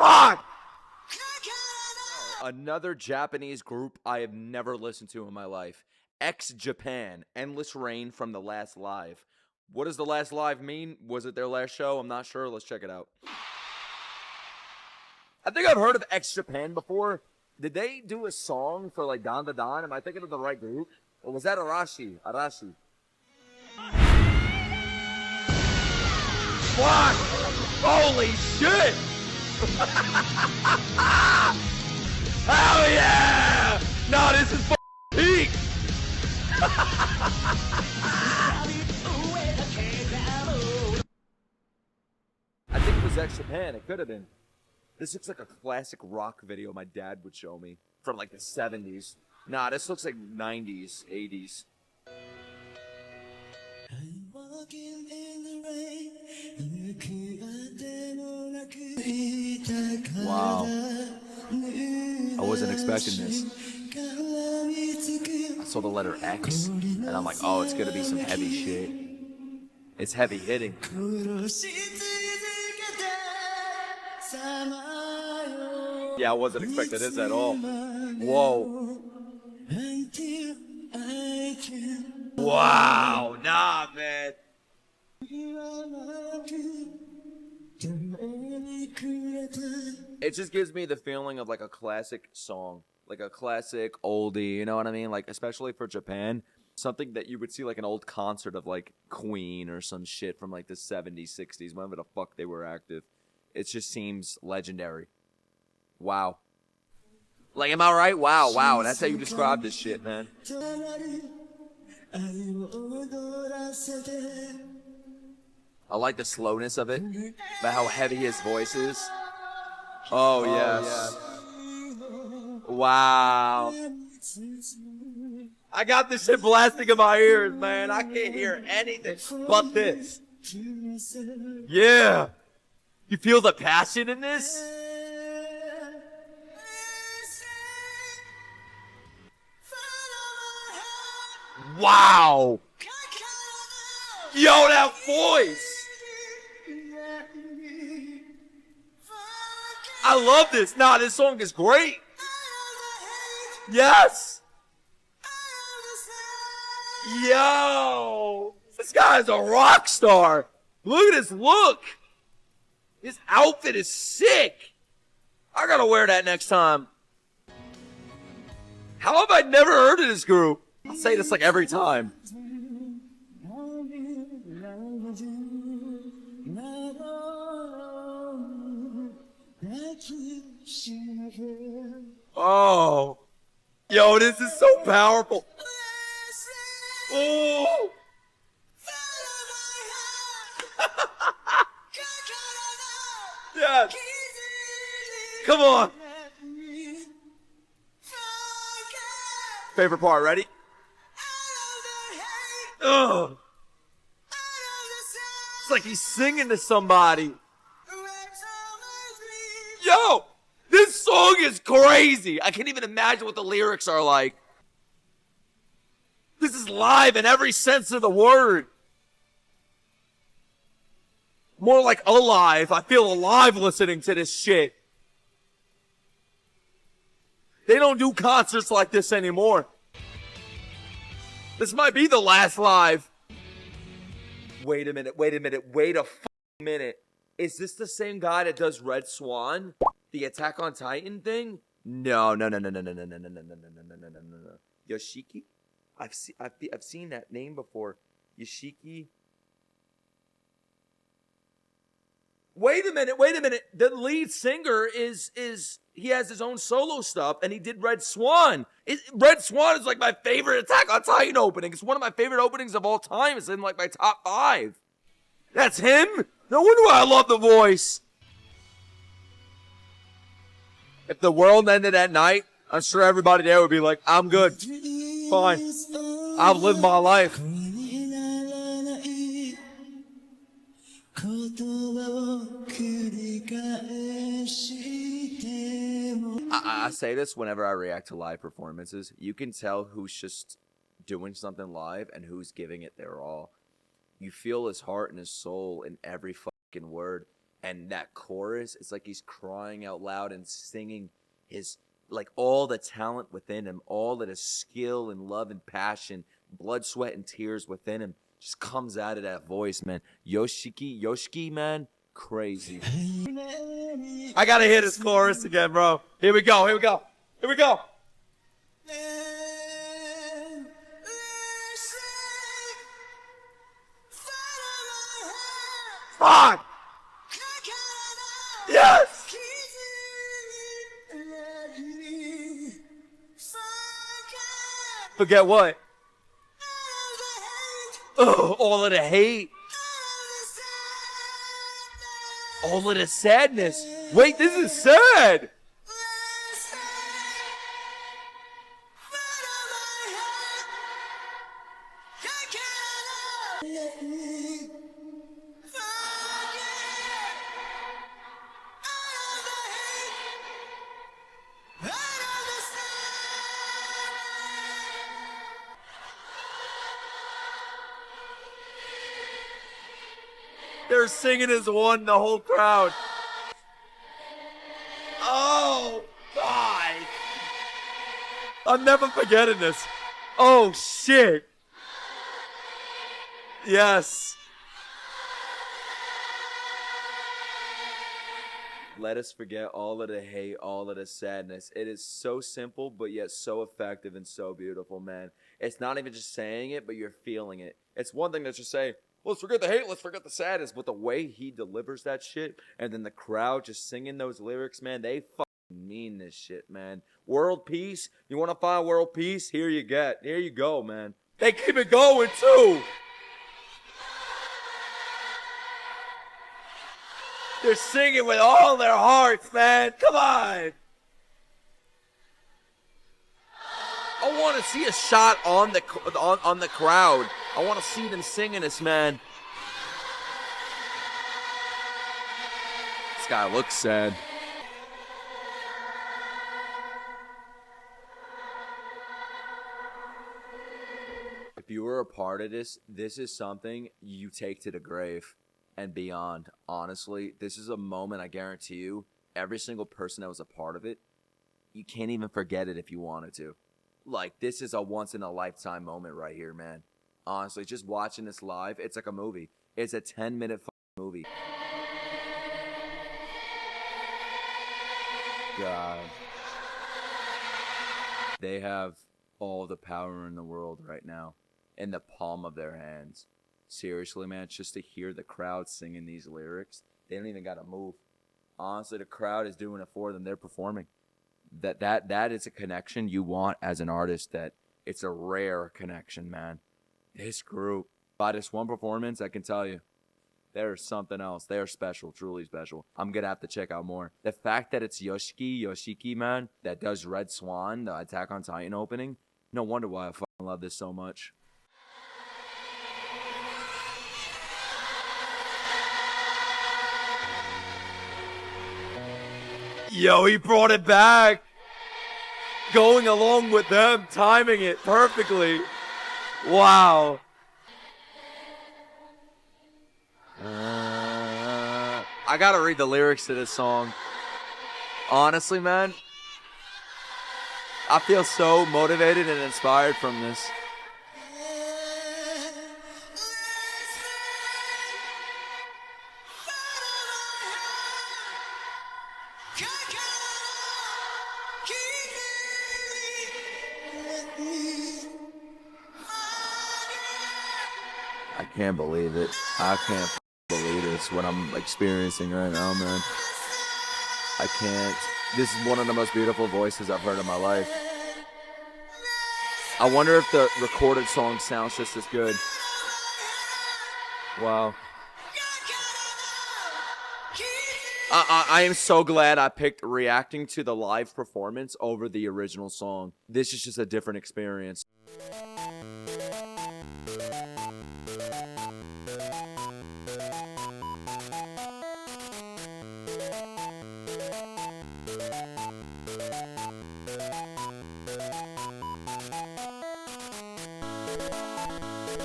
Fuck! Another Japanese group I have never listened to in my life. Japan, Endless Rain from the Last Live. What does the Last Live mean? Was it their last show? I'm not sure. Let's check it out. I think I've heard of Japan before. Did they do a song for like Dan Da Dan? Am I thinking of the right group? Or was that Arashi? Arashi. Fuck! Holy shit! Hell yeah! No, this is peak! I think it was Japan. It could have been. This looks like a classic rock video my dad would show me from like the 70s. Nah, this looks like 90s, 80s. Wow. I wasn't expecting this. I saw the letter X, and I'm like, oh, it's gonna be some heavy shit. It's heavy hitting. Yeah, I wasn't expecting this at all. Whoa. Wow, nah, man. It just gives me the feeling of like a classic song, like a classic oldie, you know what I mean? Like, especially for Japan, something that you would see like an old concert of like Queen or some shit from like the 70s, 60s, whenever the fuck they were active. It just seems legendary. Wow. Like, am I right? Wow, wow. That's how you describe this shit, man. I like the slowness of it, but how heavy his voice is. Oh, yes. Wow. I got this shit blasting in my ears, man. I can't hear anything but this. Yeah. You feel the passion in this? Wow. Yo, that voice. I love this. Nah, this song is great. Yes. Yo. This guy's a rock star. Look at his look. His outfit is sick. I gotta wear that next time. How have I never heard of this group? I say this like every time. Oh. Yo, this is so powerful. Oh. Yes. Come on. Favorite part, ready? Ugh. It's like he's singing to somebody. Yo, this song is crazy. I can't even imagine what the lyrics are like. This is live in every sense of the word. More like alive. I feel alive listening to this shit. They don't do concerts like this anymore. This might be the last live. Wait a minute, wait a minute, wait a minute. Is this the same guy that does Red Swan? The Attack on Titan thing? No. Yoshiki? I've seen that name before. Yoshiki. Wait a minute. The lead singer is he has his own solo stuff, and he did Red Swan. Red Swan is like my favorite Attack on Titan opening. It's one of my favorite openings of all time. It's in like my top 5. That's him? No wonder why I love the voice. If the world ended at night, I'm sure everybody there would be like, I'm good. Fine. I've lived my life. I say this whenever I react to live performances. You can tell who's just doing something live and who's giving it their all. You feel his heart and his soul in every fucking word. And that chorus, it's like he's crying out loud and singing his, like, all the talent within him, all of the skill and love and passion, blood, sweat, and tears within him just comes out of that voice, man. Yoshiki, man, crazy. I gotta hear this chorus again, bro. Here we go. Fuck! Yes! Forget what? Oh, all of the hate. All of the sadness. Wait, this is sad. They're singing as one, the whole crowd. Oh, God. I'm never forgetting this. Oh, shit. Yes. Let us forget all of the hate, all of the sadness. It is so simple, but yet so effective and so beautiful, man. It's not even just saying it, but you're feeling it. It's one thing that's just saying, let's forget the hate, let's forget the sadness. But the way he delivers that shit, and then the crowd just singing those lyrics, man, they fucking mean this shit, man. World peace? You want to find world peace? Here you go, man. They keep it going, too. They're singing with all their hearts, man. Come on. I want to see a shot on the crowd. I want to see them singing this, man. This guy looks sad. If you were a part of this, this is something you take to the grave and beyond. Honestly, this is a moment, I guarantee you, every single person that was a part of it, you can't even forget it if you wanted to. Like, this is a once-in-a-lifetime moment right here, man. Honestly, just watching this live, it's like a movie. It's a 10-minute movie. God. They have all the power in the world right now in the palm of their hands. Seriously, man, just to hear the crowd singing these lyrics, they don't even got to move. Honestly, the crowd is doing it for them. They're performing. That is a connection you want as an artist. That it's a rare connection, man. This group, by this one performance, I can tell you, there's something else. They're special, truly special. I'm gonna have to check out more. The fact that it's Yoshiki, man, that does Red Swan, the Attack on Titan opening, no wonder why I fucking love this so much. Yo, he brought it back. Going along with them, timing it perfectly. Wow. I gotta read the lyrics to this song. Honestly, man, I feel so motivated and inspired from this. I can't believe it. I can't believe this, what I'm experiencing right now, man. I can't. This is one of the most beautiful voices I've heard in my life. I wonder if the recorded song sounds just as good. Wow. I am so glad I picked reacting to the live performance over the original song. This is just a different experience.